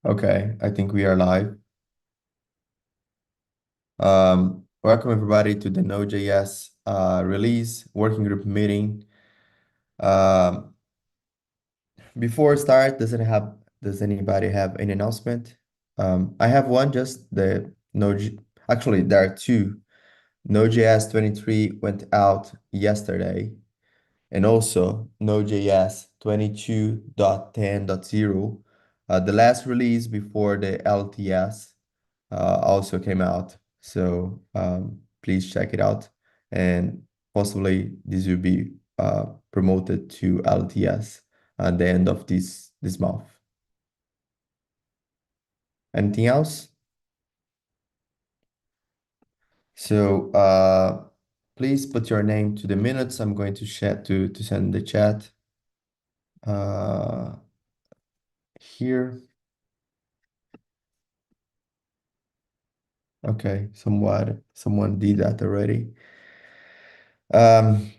Okay, I think we are live. Welcome everybody to the Node.js release working group meeting. Um, Before start, does anybody have any announcement? I have one, just the Node. Actually, there are two. Node.js 23 went out yesterday, and also Node.js 22.10.0, the last release before the LTS. Also came out. So please check it out. And possibly this will be promoted to LTS at the end of this month. Anything else? So please put your name to the minutes. I'm going to chat to send the chat uh, here. Okay, someone did that already. Um,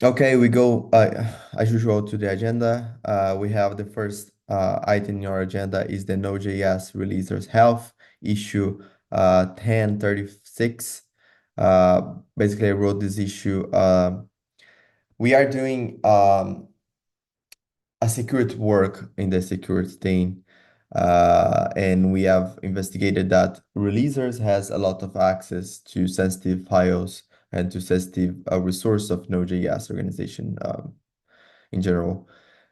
Okay, we go as usual to the agenda. We have the first item in our agenda is the Node.js releasers health issue 1036. Basically, I wrote this issue. We are doing a security work in the security team. And we have investigated that releasers has a lot of access to sensitive files and to sensitive resource of Node.js organization in general.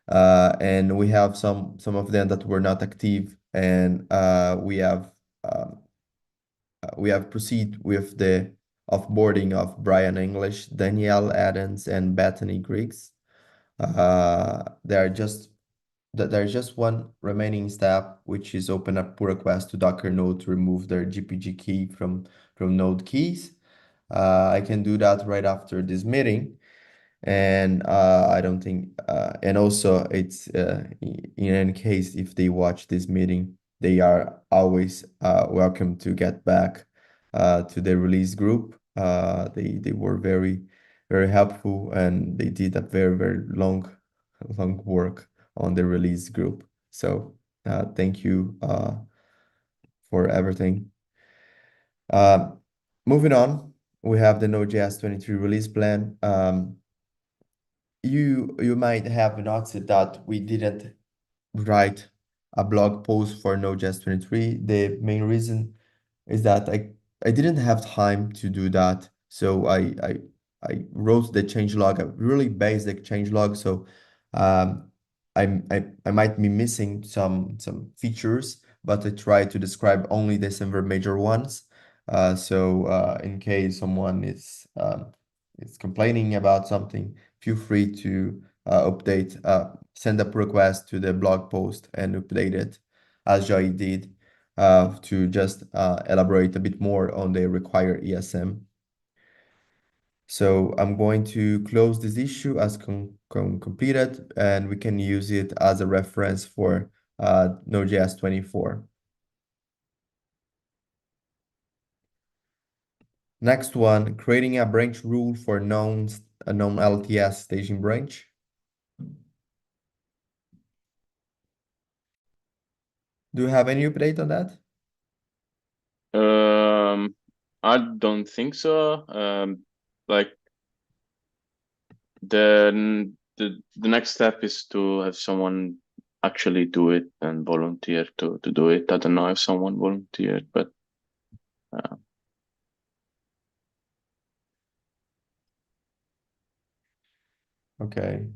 And we have some of them that were not active, and um, we have proceed with the offboarding of Brian English, Danielle Adams, and Bethany Griggs. There are just there's just one remaining step, which is open a pull request to Docker Node to remove their GPG key from Node keys. I can do that right after this meeting. And I don't think, and also it's in any case, if they watch this meeting, they are always welcome to get back to the release group. They were very helpful, and they did a very long work on the release group. So thank you for everything. Uh, Moving on, we have the Node.js 23 release plan. You might have noticed that we didn't write a blog post for Node.js 23. The main reason is that I didn't have time to do that. So I wrote the changelog, a really basic changelog. So um, I might be missing some features, but I try to describe only the some major ones. In case someone is complaining about something, feel free to send a request to the blog post and update it as Joy did to just elaborate a bit more on the required ESM. So I'm going to close this issue as completed, and we can use it as a reference for Node.js 24. Next one, creating a branch rule for a known LTS staging branch. Do you have any update on that? Um, I don't think so. Like the next step is to have someone actually do it and volunteer to do it. I don't know if someone volunteered, but uh, Okay.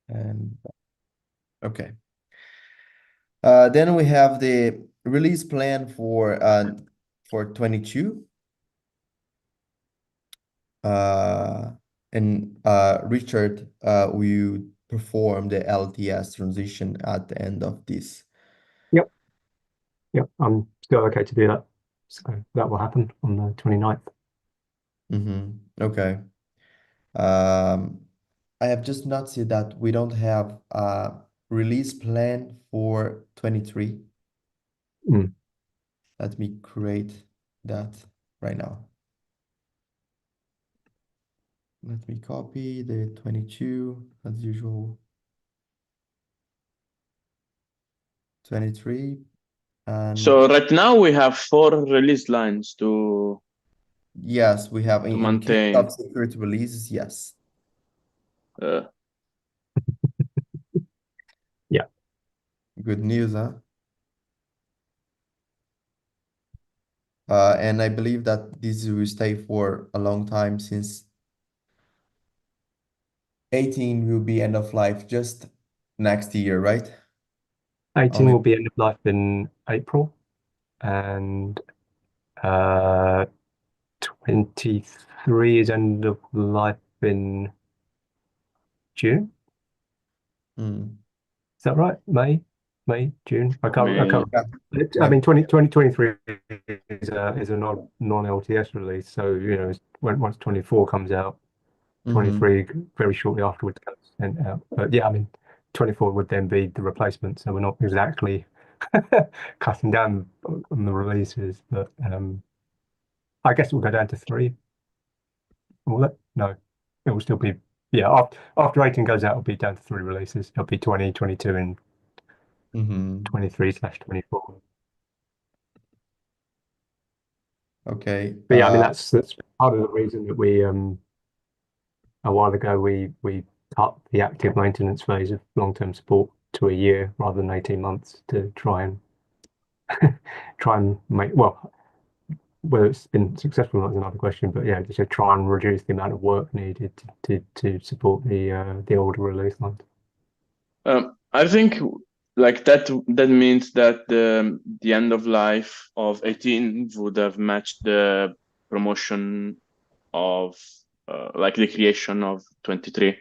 And okay. Then we have the release plan for 22. Uh, and Richard will perform the LTS transition at the end of this. Yep, yep, I'm still okay to do that. So that will happen on the 29th. Okay. Um, I have just not seen that we don't have a release plan for 23. Mm. Let me create that right now. Let me copy the 22 as usual, 23, and So right now we have 4 release lines to yes, we have in case of maintain. security releases, yes. Uh, Yeah. Good news, huh? And I believe that this will stay for a long time since 18 will be end of life just next year, right? 18 Only. will be end of life in April, and uh, 23 is end of life in June. Mm. Is that right? May, June? I May. can't. Yeah, I yeah. mean, 2023 is a non-LTS release. So, once 24 comes out, Mm-hmm. 23 very shortly afterwards goes sent out. But yeah, I mean, 24 would then be the replacement. So we're not exactly cutting down on the releases, but I guess it will go down to 3. Will it? No, it will still be, yeah, after 18 goes out, it'll be down to 3 releases. It'll be 20, 22, and Mm-hmm. 23/24. Okay. But yeah, I mean, that's part of the reason that we, a while ago, we cut the active maintenance phase of long-term support to a year rather than 18 months to try and make, well, whether it's been successful or not is another question, but yeah, just to try and reduce the amount of work needed to support the older release lines. I think like that means that the end of life of 18 would have matched the promotion of like the creation of 23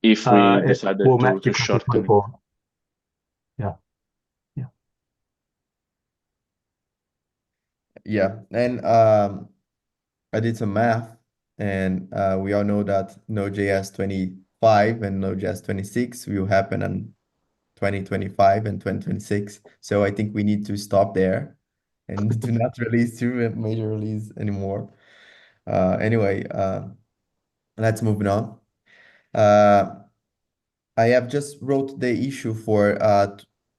if we It decided will match to exactly shorten it. 24. Yeah, yeah. Yeah. And I did some math, and we all know that Node.js 25 and Node.js 26 will happen in 2025 and 2026. So I think we need to stop there and do not release two major release anymore. Anyway, let's move on. Uh, I have just wrote the issue for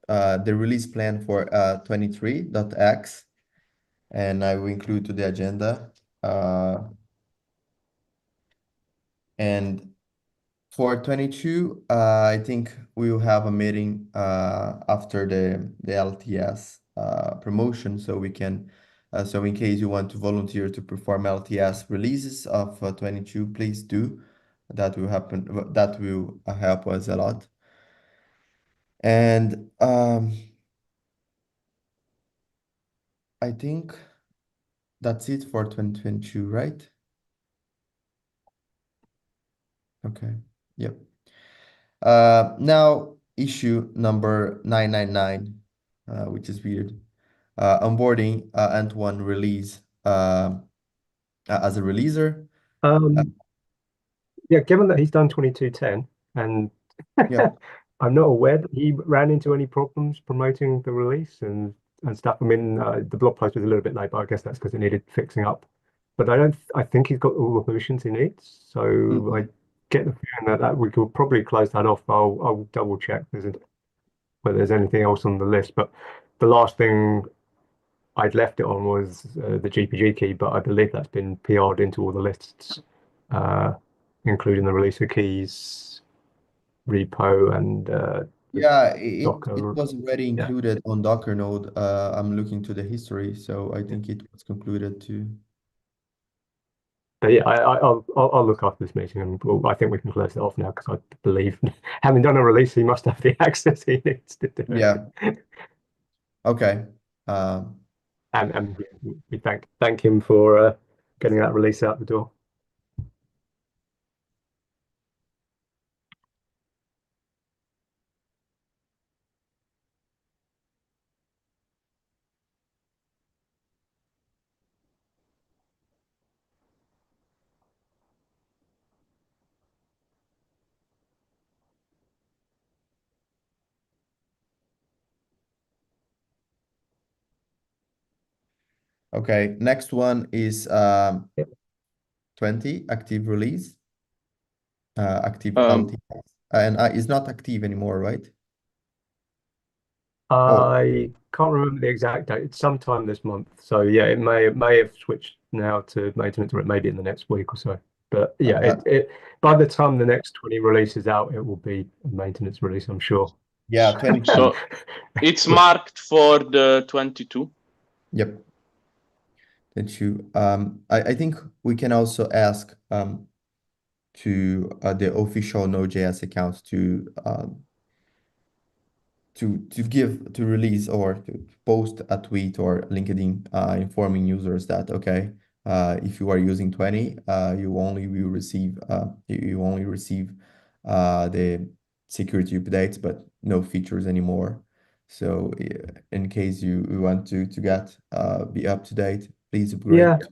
the release plan for 23.x, and I will include to the agenda. And for 22, I think we will have a meeting after the LTS promotion, so we can, so in case you want to volunteer to perform LTS releases of 22, please do. That will happen. That will help us a lot. And I think that's it for 2022, right? Okay. Yep. Now issue number 999, which is weird. Onboarding Ant1 release as a releaser. Uh, Um, yeah, given that he's done 2210, and yeah. I'm not aware that he ran into any problems promoting the release and stuff. I mean, the blog post was a little bit late, but I guess that's because it needed fixing up. But I think he's got all the permissions he needs. So I Mhm. get the feeling that we could probably close that off. I'll double check whether there's anything else on the list. But the last thing I'd left it on was the GPG key, but I believe that's been PR'd into all the lists, uh, including the release of keys repo and the Yeah, it Docker. was already Yeah, included on Docker node. I'm looking to the history, so I yeah. think it was concluded too. But yeah, I'll look after this meeting, and I think we can close it off now because I believe, having done a release, he must have the access he needs to do Yeah. it. Okay. Um, And we thank him for getting that release out the door. Okay, next one is 20 active release, active Um, LTS, and it's not active anymore, right? Oh, I can't remember the exact date. It's sometime this month. So yeah, it may have switched now to maintenance, or it may be in the next week or so. But yeah, uh, it by the time the next 20 releases out, it will be a maintenance release, I'm sure. yeah, 22. so it's marked for the 22. Yep, 22. I think we can also ask to the official Node.js account to release or to post a tweet or LinkedIn informing users that okay, if you are using 20, you only will receive you only receive the security updates, but no features anymore. So in case you want to get be up to date, please Yeah, upgrade to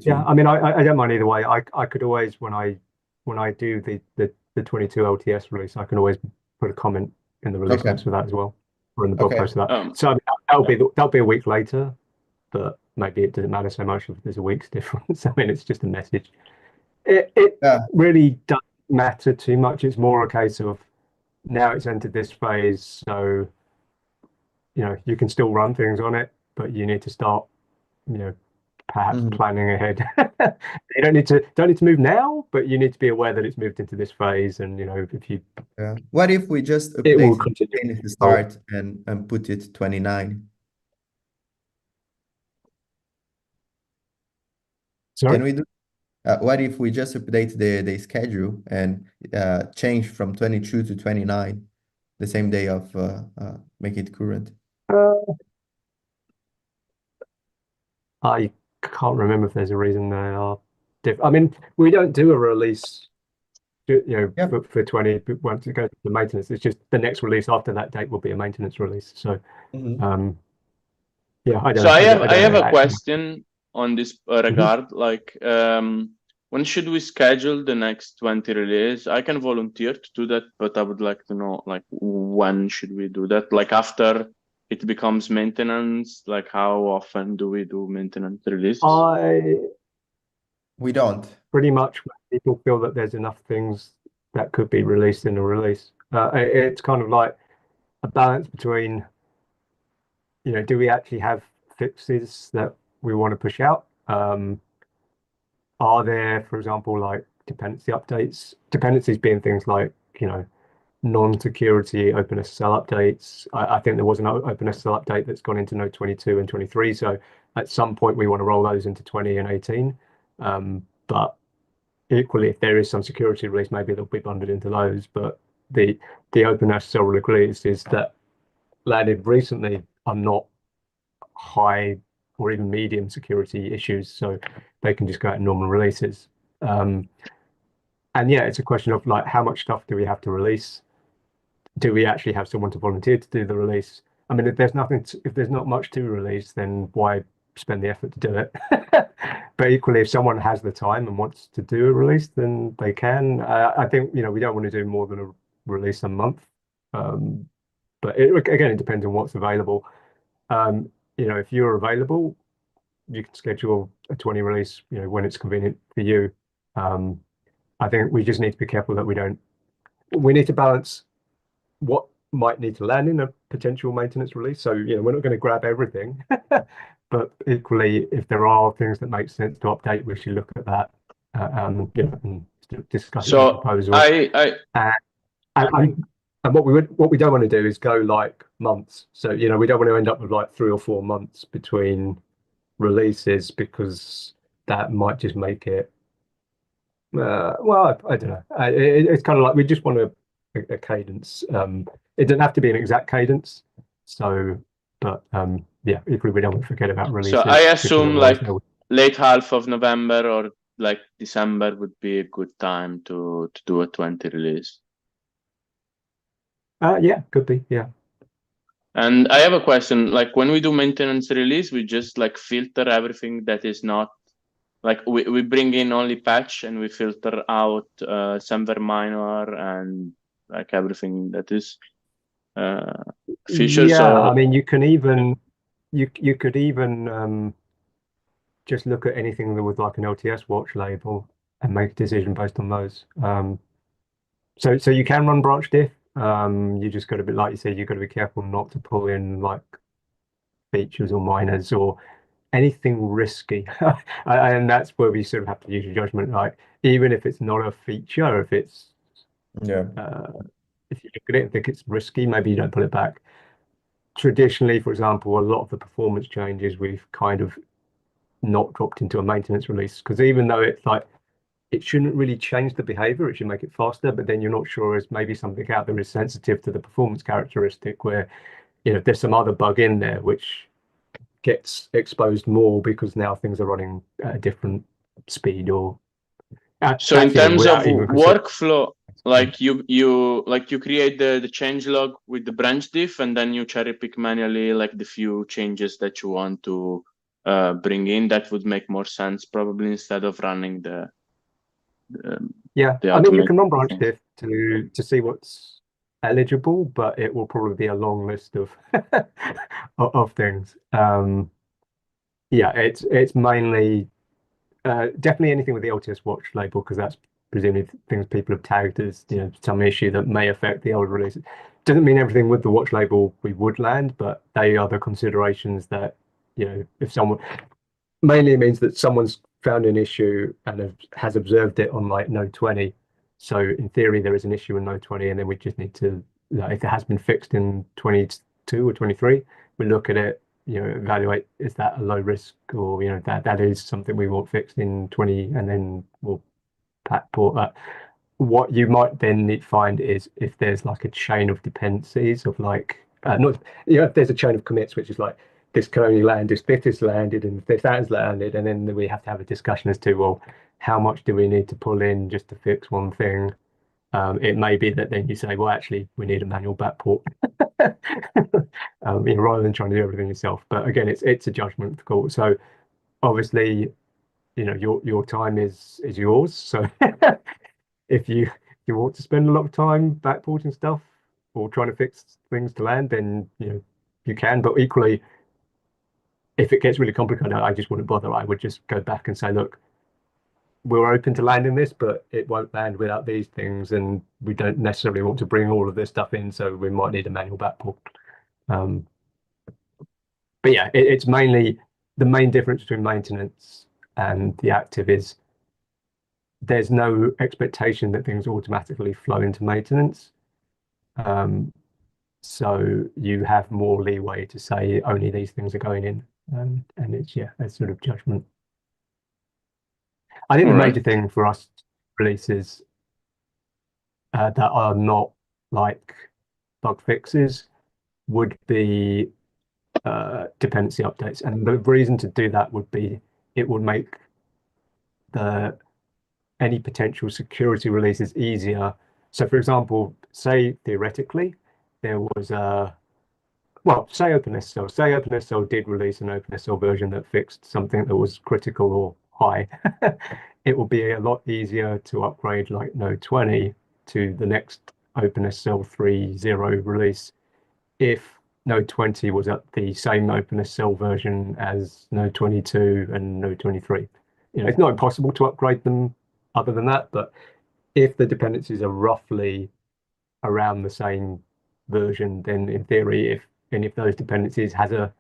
yeah. 22. I mean, I don't mind either way. I could always when I do the 22 LTS release, I can always put a comment in the release Okay, notes for that as well, or in the blog okay. post for that. Um, So I mean, that'll be a week later, but maybe it doesn't matter so much if there's a week's difference. I mean, it's just a message. It Yeah. really doesn't matter too much. It's more a case of now it's entered this phase, so you can still run things on it, but you need to start, perhaps Mhm. planning ahead. You don't need to move now, but you need to be aware that it's moved into this phase, and if you Yeah. What if we just it will update the continue. chain at the Oh, start and put it 29? sorry. Can we do? What if we just update the schedule and change from 22 to 29, the same day of make it current? I can't remember if there's a reason they are different. I mean, we don't do a release, Yeah. for 20 once it goes to maintenance. It's just the next release after that date will be a maintenance release. So, Mhm. um, yeah, I don't so know. I have I I don't have know a actually. question on this Mhm. regard. Like, when should we schedule the next 20 release? I can volunteer to do that, but I would like to know, like, when should we do that? Like after it becomes maintenance, like how often do we do maintenance releases? I We don't. pretty much when people feel that there's enough things that could be released in a release. It's kind of like a balance between, do we actually have fixes that we want to push out? Are there, for example, like dependency updates? Dependencies being things like, non-security OpenSSL updates. I think there was an OpenSSL update that's gone into Node 22 and 23. So at some point we want to roll those into 20 and 18. But equally, if there is some security release, maybe they'll be bundled into those. But the OpenSSL releases that landed recently are not high or even medium security issues, so they can just go out in normal releases. Um, and yeah, it's a question of like how much stuff do we have to release? Do we actually have someone to volunteer to do the release? I mean, if there's not much to release, then why spend the effort to do it? But equally, if someone has the time and wants to do a release, then they can. I think we don't want to do more than a release a month. Um, but again, it depends on what's available. If you're available, you can schedule a 20 release, when it's convenient for you. Um, I think we just need to be careful that we need to balance what might need to land in a potential maintenance release. So, we're not going to grab everything, but equally, if there are things that make sense to update, we should look at that, and discuss it in the So proposal. I Uh, and what we don't want to do is go like months. So, we don't want to end up with like 3 or 4 months between releases because that might just make it. Well, I don't know. It's kind of like we just want a cadence. It doesn't have to be an exact cadence. So, but yeah, equally we don't forget about so I releases because assume otherwise like they would. late half of November or like December would be a good time to do a 20 release. Yeah, could be. Yeah. And I have a question, like when we do maintenance release, we just like filter everything that is not like we bring in only patch and we filter out Semver minor and like everything that is feature. Yeah, I So mean, you can even you could even just look at anything that was like an LTS watch label and make a decision based on those. So you can run branch diff. You just got to be, like you said, you've got to be careful not to pull in like features or minors or anything risky. And that's where we sort of have to use your judgment. Like even if it's not a feature, if it's Yeah. if you look at it and think it's risky, maybe you don't put it back. Traditionally, for example, a lot of the performance changes we've kind of not dropped into a maintenance release because even though it's like it shouldn't really change the behavior, it should make it faster, but then you're not sure as maybe something out there is sensitive to the performance characteristic where, there's some other bug in there which gets exposed more because now things are running at a different speed or So in actually terms of without even considering. workflow, like you create the change log with the branch diff, and then you cherry pick manually like the few changes that you want to bring in. That would make more sense probably instead of running Yeah, the I mean you can automated run branch things. diff to see what's eligible, but it will probably be a long list of of things. Yeah, it's mainly definitely anything with the LTS watch label because that's presumably things people have tagged as some issue that may affect the old releases. Doesn't mean everything with the watch label we would land, but they are the considerations that if someone mainly it means that someone's found an issue and has observed it on like Node 20. So in theory, there is an issue in Node 20, and then we just need to, if it has been fixed in 22 or 23, we look at it, evaluate is that a low risk or that is something we want fixed in 20, and then we'll port that. What you might then need to find is if there's like a chain of dependencies of like not if there's a chain of commits which is like this can only land if this is landed and if that is landed, and then we have to have a discussion as to well how much do we need to pull in just to fix one thing. It may be that then you say well actually we need a manual backport rather than trying to do everything yourself. But again it's a judgment call. So obviously your time is yours. So if you want to spend a lot of time backporting stuff or trying to fix things to land, then you can. But equally, if it gets really complicated, I just wouldn't bother. I would just go back and say, look, we're open to landing this, but it won't land without these things, and we don't necessarily want to bring all of this stuff in, so we might need a manual backport. But yeah, it's mainly the main difference between maintenance and the active is there's no expectation that things automatically flow into maintenance. So you have more leeway to say only these things are going in, and it's a sort of judgment. I think All the right. major thing for us releases that are not like bug fixes would be dependency updates, and the reason to do that would be it would make the any potential security releases easier. So, for example, say theoretically there was a say OpenSSL. Say OpenSSL did release an OpenSSL version that fixed something that was critical or high. It will be a lot easier to upgrade like Node 20 to the next OpenSSL 3.0 release if Node 20 was at the same OpenSSL version as Node 22 and Node 23. It's not impossible to upgrade them other than that, but if the dependencies are roughly around the same version, then in theory, if any of those dependencies has a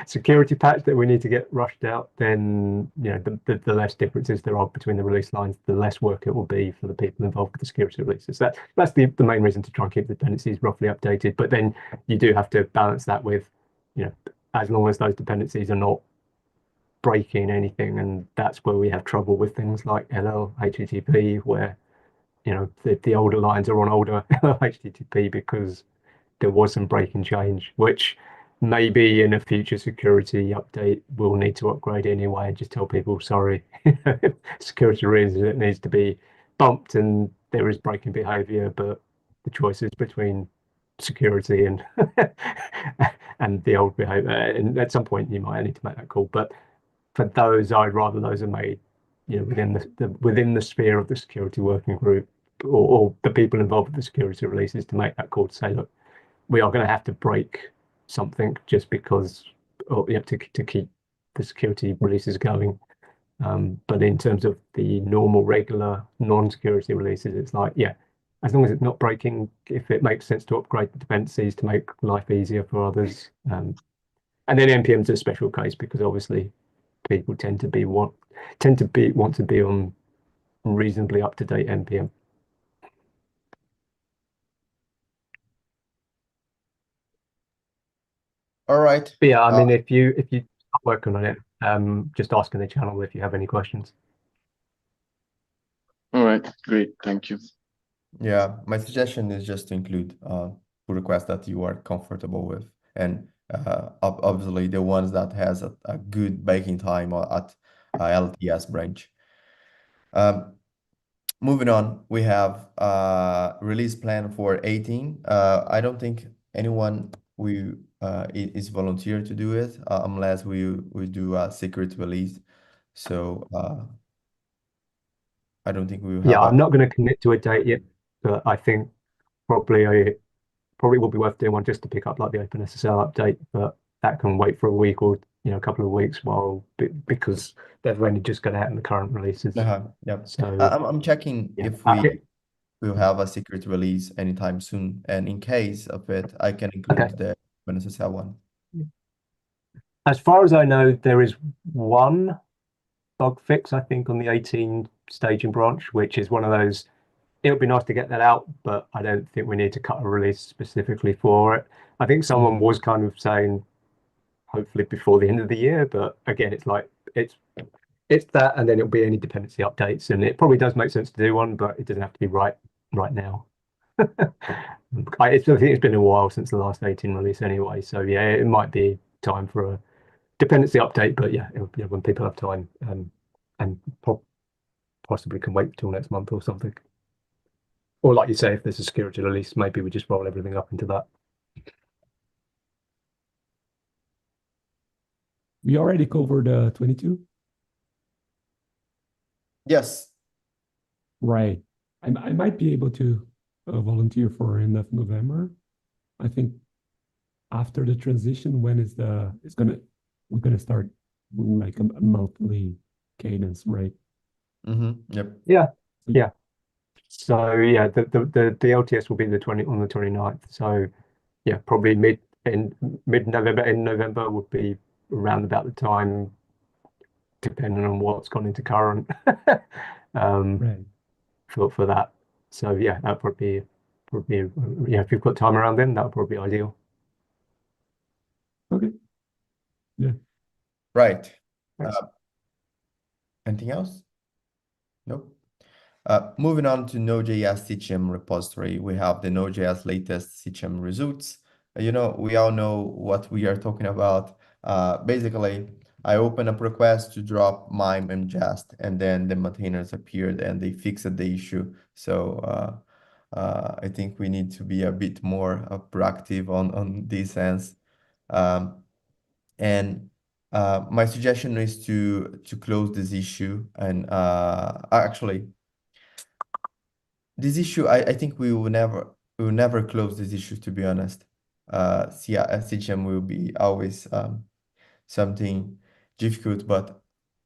security patch that we need to get rushed out, then the less differences there are between the release lines, the less work it will be for the people involved with the security releases. That's the main reason to try and keep the dependencies roughly updated. But then you do have to balance that with, as long as those dependencies are not breaking anything, and that's where we have trouble with things like LL HTTP, where the older lines are on older HTTP because there was some break and change, which maybe in a future security update we'll need to upgrade anyway and just tell people, sorry, security reasons it needs to be bumped and there is breaking behavior, but the choice is between security and and the old behavior. And at some point you might need to make that call. But for those, I'd rather those are made, within the sphere of the security working group or the people involved with the security releases to make that call to say, look, we are going to have to break something just because to keep the security releases going. But in terms of the normal, regular, non-security releases, it's like, yeah, as long as it's not breaking, if it makes sense to upgrade the dependencies to make life easier for others. And then NPM is a special case because obviously people tend to want to be on reasonably up-to-date NPM. All right. But yeah, I mean, if you start working on it, just ask in the channel if you have any questions. All right, great, thank you. Yeah, my suggestion is just to include pull requests that you are comfortable with, and obviously the ones that has a good baking time at LTS branch. Moving on, we have release plan for 18. I don't think anyone is volunteer to do it unless we do a secret release. So I don't think we will have Yeah, I'm not going to commit to a date yet, but I think probably will be worth doing one just to pick up like the OpenSSL update, but that can wait for a week or a couple of weeks because they've only just got out in the current releases. Yeah. So I'm checking yeah, if we will have a secret release anytime soon, and in case of it, I can include the OpenSSL one. As far as I know, there is one bug fix, I think, on the 18 staging branch, which is one of those. It would be nice to get that out, but I don't think we need to cut a release specifically for it. I think someone was kind of saying hopefully before the end of the year, but again, it's like it's that, and then it'll be any dependency updates, and it probably does make sense to do one, but it doesn't have to be right now. I think it's been a while since the last 18 release anyway, so yeah, it might be time for a dependency update, but yeah, it'll be when people have time, and possibly can wait till next month or something. Or like you say, if there's a security release, maybe we just roll everything up into that. We already covered 22. Yes. Right. I might be able to volunteer for end of November. I think after the transition, when we're gonna start like a monthly cadence, right? Yep. Yeah. So yeah, the LTS will be on the 29th. So yeah, probably mid-November, end November would be around about the time, depending on what's gone into current. Right. For that. So yeah, that would be yeah, if you've got time around then, that would probably be ideal. Okay. Yeah. Right. Thanks. Anything else? Nope. Moving on to Node.js CGM repository, we have the Node.js latest CGM results. We all know what we are talking about. Basically, I open up request to drop MIME and Jest, and then the maintainers appeared and they fixed the issue. So I think we need to be a bit more proactive on this sense. And my suggestion is to close this issue, and actually this issue, I think we will never close this issue, to be honest. CGM will be always something difficult, but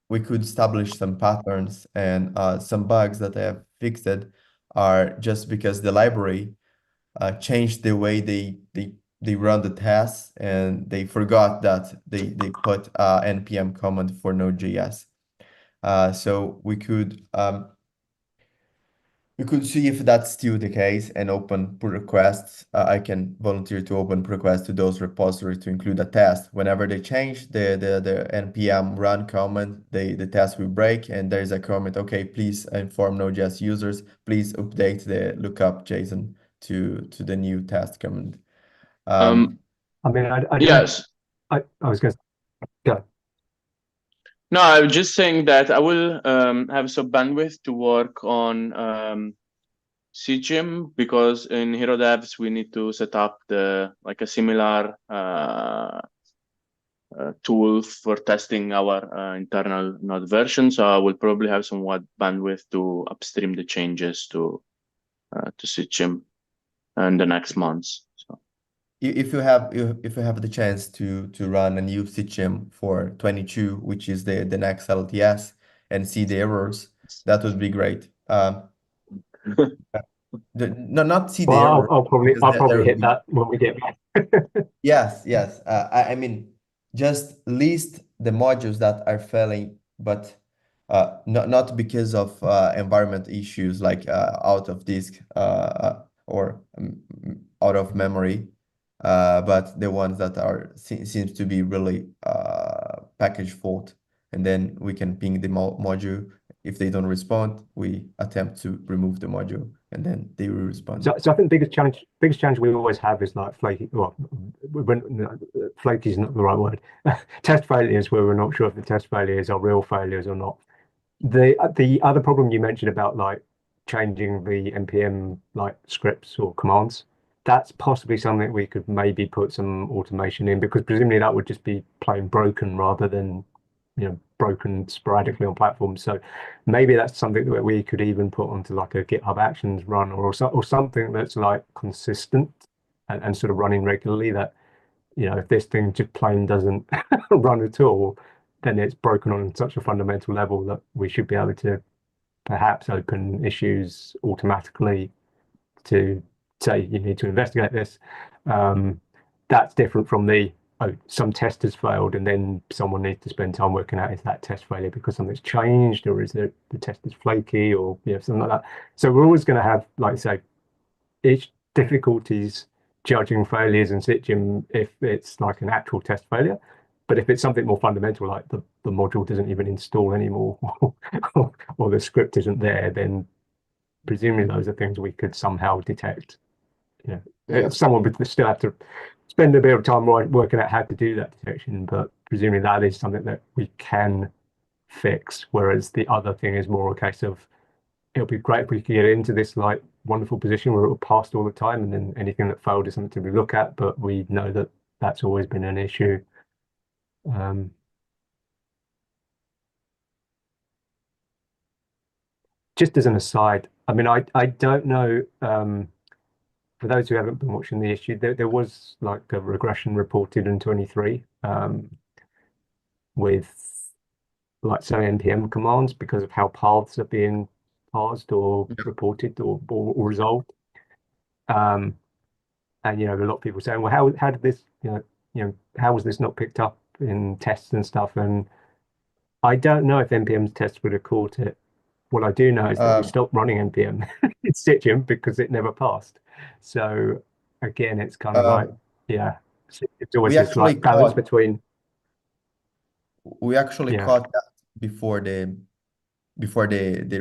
we could establish some patterns, and some bugs that I have fixed are just because the library changed the way they run the tests, and they forgot that they put npm command for Node.js. So we could see if that's still the case and open pull requests. I can volunteer to open pull requests to those repositories to include a test. Whenever they change the npm run command, the test will break, and there's a comment, okay, please inform Node.js users, please update the lookup JSON to the new test command. I mean, Yes. I was going to go. No, I was just saying that I will have some bandwidth to work on CGM, because in Hero Devs we need to set up a similar tool for testing our internal Node version. So I will probably have somewhat bandwidth to upstream the changes to CGM in the next months. So if you have the chance to run a new stitching for 22, which is the next LTS, and see the errors, that would be great. No, not see the Well, error because I'll there probably will hit be. that when we get back. Yes, yes. I mean, just list the modules that are failing, but not because of environment issues like out of disk or out of memory, but the ones that are seems to be really package fault, and then we can ping the module. If they don't respond, we attempt to remove the module, and then they will respond. So I think biggest challenge we always have is like flaky. Well, flaky is not the right word. Test failures where we're not sure if the test failures are real failures or not. The other problem you mentioned about like changing the npm like scripts or commands, that's possibly something we could maybe put some automation in, because presumably that would just be plain broken rather than broken sporadically on platforms. So maybe that's something that we could even put onto like a GitHub Actions run or something that's like consistent and sort of running regularly. That if this thing just plain doesn't run at all, then it's broken on such a fundamental level that we should be able to perhaps open issues automatically to say you need to investigate this. That's different from the some test has failed and then someone needs to spend time working out, is that test failure because something's changed, or is the test is flaky, or something like that. So we're always going to have, like I say, each difficulties judging failures in situ if it's like an actual test failure. But if it's something more fundamental, like the module doesn't even install anymore, or the script isn't there, then presumably those are things we could somehow detect. Yes. Someone would still have to spend a bit of time working out how to do that detection, but presumably that is something that we can fix. Whereas the other thing is more a case of, it'll be great if we could get into this like wonderful position where it will pass all the time, and then anything that failed is something to look at. But we know that that's always been an issue. Just as an aside, I mean, I don't know. For those who haven't been watching the issue, there was like a regression reported in 23 with like some npm commands because of how paths are being parsed or reported or resolved. And a lot of people saying, well, how did this, how was this not picked up in tests and stuff? And I don't know if npm's tests would have caught it. What I do know is that we stopped running npm in Stitchum because it never passed. So again, it's kind of like, it's always we this actually like balance caught between. we actually caught that before the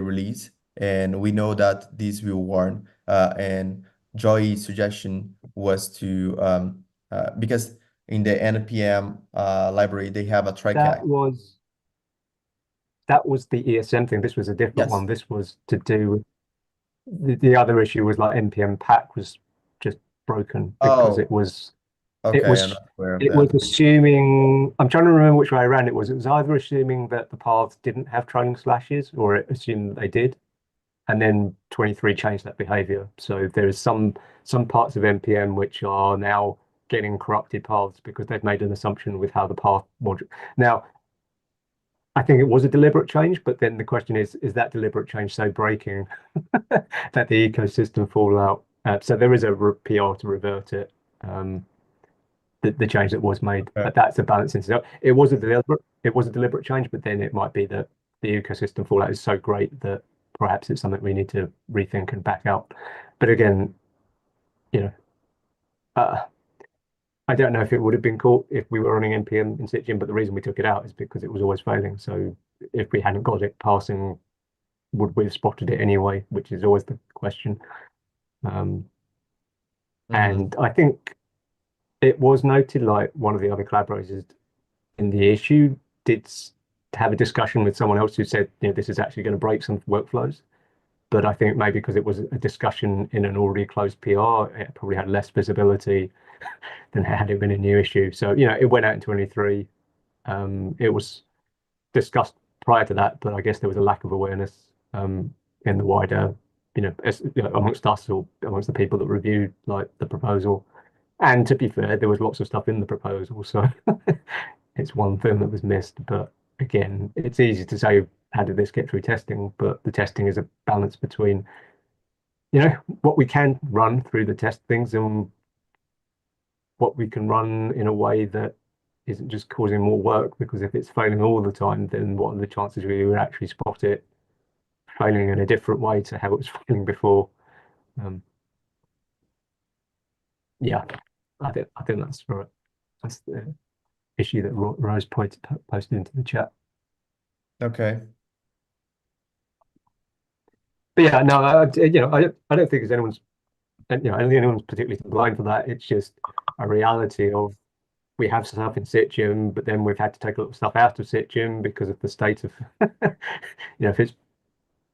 release, and we know that this will warn. And Joy's suggestion was to because in the npm library they have a try catch. That was the ESM thing. This was a different one. Yes. This was to do with the other issue was like npm pack was just broken because it was Okay, I'm not aware of it was that. assuming, I'm trying to remember which way around it was. It was either assuming that the paths didn't have trailing slashes, or it assumed they did. And then 23 changed that behavior. So there is some parts of npm which are now getting corrupted paths because they've made an assumption with how the path module. Now, I think it was a deliberate change, but then the question is that deliberate change so breaking that the ecosystem fallout? So there is a PR to revert it. The change that was made, but that's a balancing. So it was a deliberate change, but then it might be that the ecosystem fallout is so great that perhaps it's something we need to rethink and back out. But again, I don't know if it would have been caught if we were running npm in Stitchum, but the reason we took it out is because it was always failing. So if we hadn't got it passing, would we have spotted it anyway? Which is always the question. And I think it was noted, like one of the other collaborators in the issue did have a discussion with someone else who said, this is actually going to break some workflows. But I think maybe because it was a discussion in an already closed PR, it probably had less visibility than had it been a new issue. So, it went out in 23. It was discussed prior to that, but I guess there was a lack of awareness in the wider, amongst us or amongst the people that reviewed like the proposal. And to be fair, there was lots of stuff in the proposal, so it's one thing that was missed. But again, it's easy to say, how did this get through testing? But the testing is a balance between, what we can run through the test things and what we can run in a way that isn't just causing more work. Because if it's failing all the time, then what are the chances we would actually spot it failing in a different way to how it was failing before? Yeah, I think that's right. That's the issue that Rose posted into the chat. Okay. But yeah, no, I don't think I don't think anyone's particularly to blame for that. It's just a reality of, we have stuff in Sitgem, but then we've had to take a lot of stuff out of Sitgem because of the state of, if it's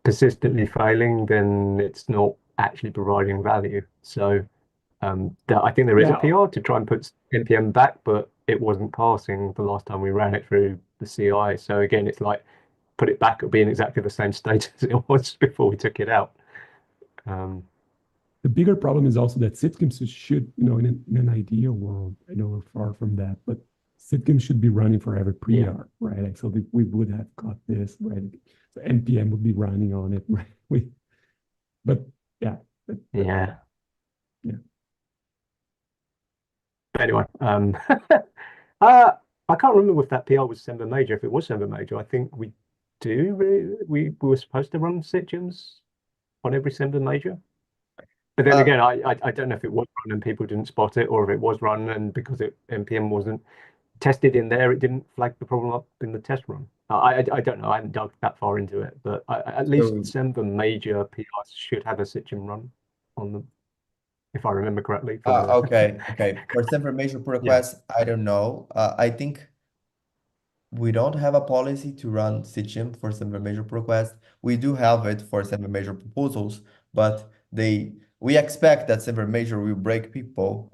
persistently failing, then it's not actually providing value. So I think there is a PR to try and put NPM back, but it wasn't passing the last time we ran it through the CI. So again, it's like, put it back, it'll be in exactly the same state as it was before we took it out. The bigger problem is also that Sitgem should, in an ideal world, I know we're far from that, but Sitgem should be running for every PR, right? Like, so we would have got this, right? So NPM would be running on it, right? Yeah. But anyway, I can't remember if that PR was Semper Major. If it was Semper Major, I think we were supposed to run Sitgems on every Semper Major. But then again, I don't know if it was run and people didn't spot it, or if it was run and because NPM wasn't tested in there, it didn't flag the problem up in the test run. I don't know. I haven't dug that far into it, but at least Semper Major PRs should have a Sitgem run on them, if I remember correctly. Okay. For Semper Major pull requests, I don't know. I think we don't have a policy to run Sitgem for Semper Major pull requests. We do have it for Semper Major proposals, but we expect that Semper Major will break people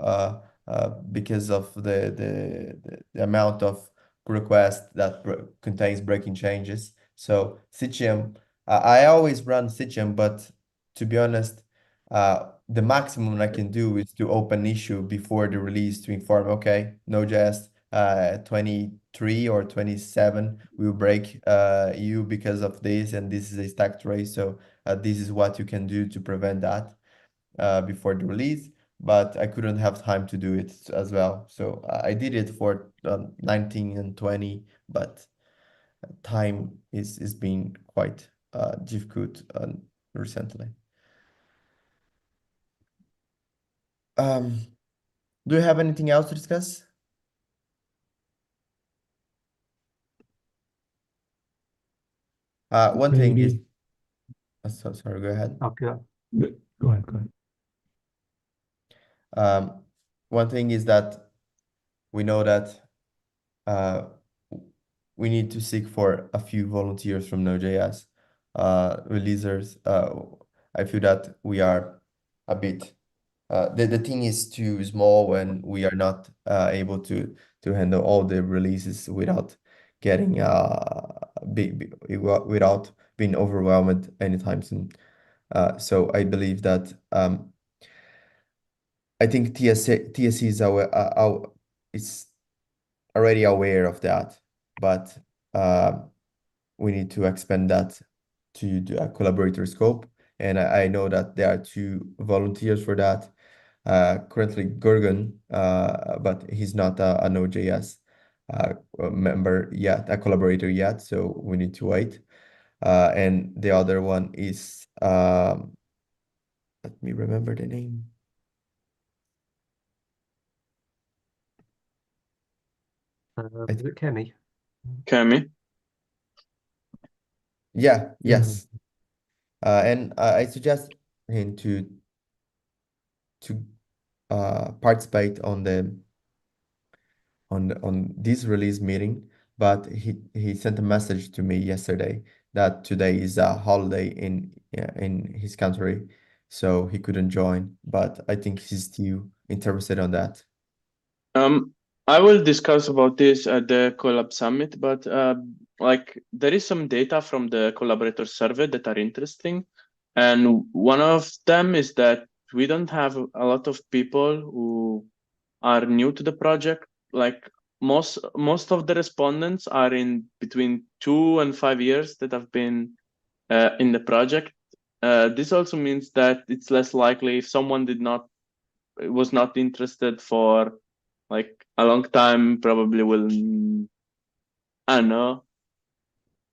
because of the amount of pull requests that contains breaking changes. So Sitgem, I always run Sitgem, but to be honest, the maximum I can do is to open issue before the release to inform, okay, Node.js 23 or 27 will break you because of this, and this is a stack trace. So this is what you can do to prevent that before the release. But I couldn't have time to do it as well. So I did it for 19 and 20, but time is being quite difficult recently. Do you have anything else to discuss? One thing is, sorry, go ahead. Okay. Go ahead. One thing is that we know that we need to seek for a few volunteers from Node.js releasers. I feel that we are a bit the team is too small and we are not able to handle all the releases without getting without being overwhelmed anytime soon. So I believe that I think TSC is already aware of that, but we need to expand that to the collaborator scope. And I know that there are 2 volunteers for that. Currently Gorgon, but he's not a Node.js member yet, a collaborator yet, so we need to wait. And the other one is, let me remember the name. Is it Kemi? Kemi? Yeah, yes. And I suggest him to participate on this release meeting, but he sent a message to me yesterday that today is a holiday in his country, so he couldn't join. But I think he's still interested on that. I will discuss about this at the Collab Summit, but like there is some data from the collaborator survey that are interesting. And one of them is that we don't have a lot of people who are new to the project. Like most of the respondents are in between 2 and 5 years that have been in the project. This also means that it's less likely if someone was not interested for like a long time, probably will, I don't know,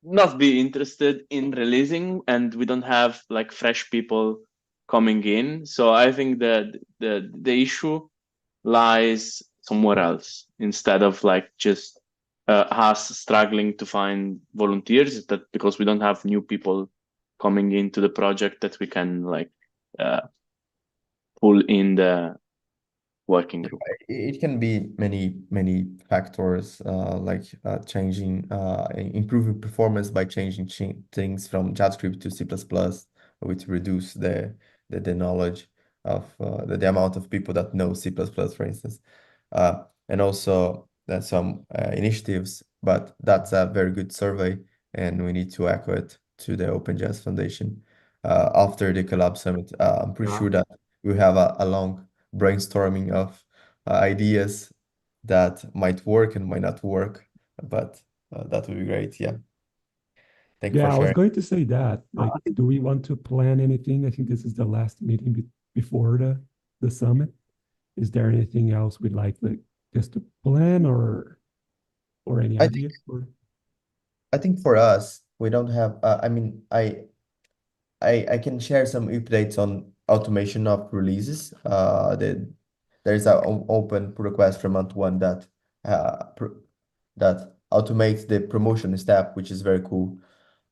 not be interested in releasing, and we don't have like fresh people coming in. So I think that the issue lies somewhere else instead of like just us struggling to find volunteers. That because we don't have new people coming into the project that we can like pull in the working group. It can be many factors, like changing, improving performance by changing things from JavaScript to C++, which reduce the knowledge of the amount of people that know C++, for instance. And also there's some initiatives, but that's a very good survey, and we need to echo it to the OpenJS Foundation. After the Collab Summit, I'm pretty sure that we have a long brainstorming of ideas that might work and might not work, but that would be great. Yeah. Thank you for Yeah, I was sharing. going to say that. Like, do we want to plan anything? I think this is the last meeting before the summit. Is there anything else we'd like just to plan or any I think ideas for? I think for us, we don't have. I mean, I can share some updates on automation of releases. There's an open pull request from Month 1 that that automates the promotion step, which is very cool.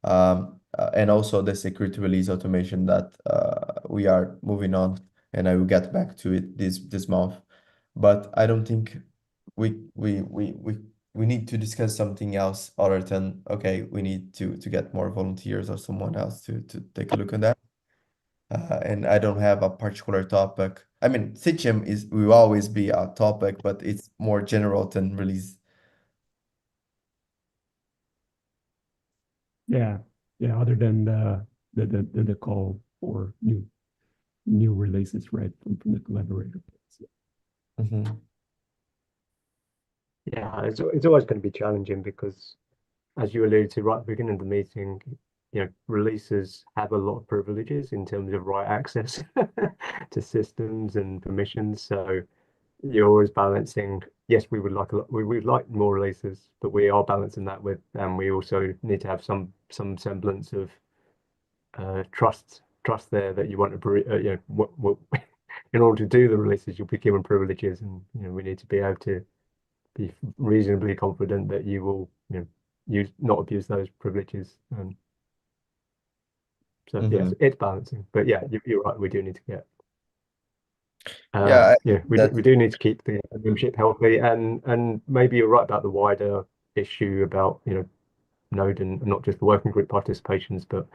And also the security release automation that we are moving on, and I will get back to it this month. But I don't think we we we we we need to discuss something else other than, okay, we need to get more volunteers or someone else to take a look at that. And I don't have a particular topic. I mean, Sitchem will always be a topic, but it's more general than release. Yeah, yeah. Other than the call for new releases, right, from the collaborator. Mhm. Yeah, it's always going to be challenging because, as you alluded to right at the beginning of the meeting, releases have a lot of privileges in terms of right access to systems and permissions. So you're always balancing. Yes, we would like we would like more releases, but we are balancing that with, and we also need to have some semblance of trust there that you want to, in order to do the releases, you'll be given privileges, and we need to be able to be reasonably confident that you will, not abuse those privileges. So yes, Mhm. it's balancing, but yeah, you're right. We do need to get, Yeah, I yeah, think we that. do need to keep the membership healthy, and maybe you're right about the wider issue about Node and not just the working group participations, but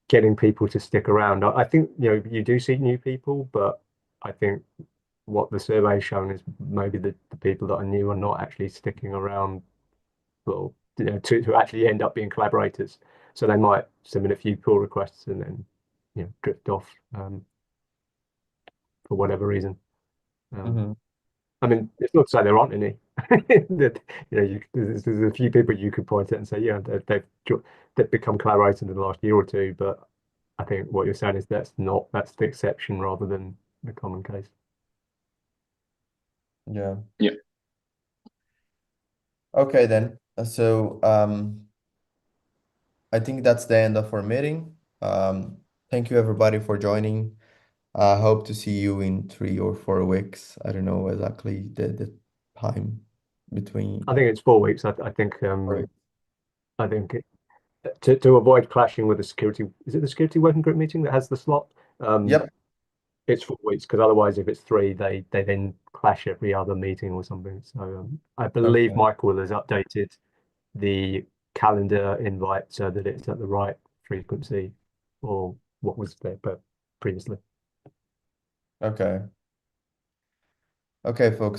getting people to stick around. I think you do see new people, but I think what the survey has shown is maybe the people that are new are not actually sticking around, well, to actually end up being collaborators. So they might submit a few pull requests and then drift off for whatever reason. Mhm. I mean, it's not to say there aren't any. That there's a few people you could point at and say, yeah, they've become collaborators in the last year or two. But I think what you're saying is that's the exception rather than the common case. Yeah. Yeah. Okay then. So I think that's the end of our meeting. Thank you everybody for joining. I hope to see you in 3 or 4 weeks. I don't know exactly the time between. I think it's 4 weeks. I think Sorry. I think to avoid clashing with the security, is it the security working group meeting that has the slot? Yep. It's 4 weeks because otherwise, if it's three, they then clash every other meeting or something. So I believe Okay. Michael has updated the calendar invite so that it's at the right frequency or what was there but previously. Okay. Okay, folks.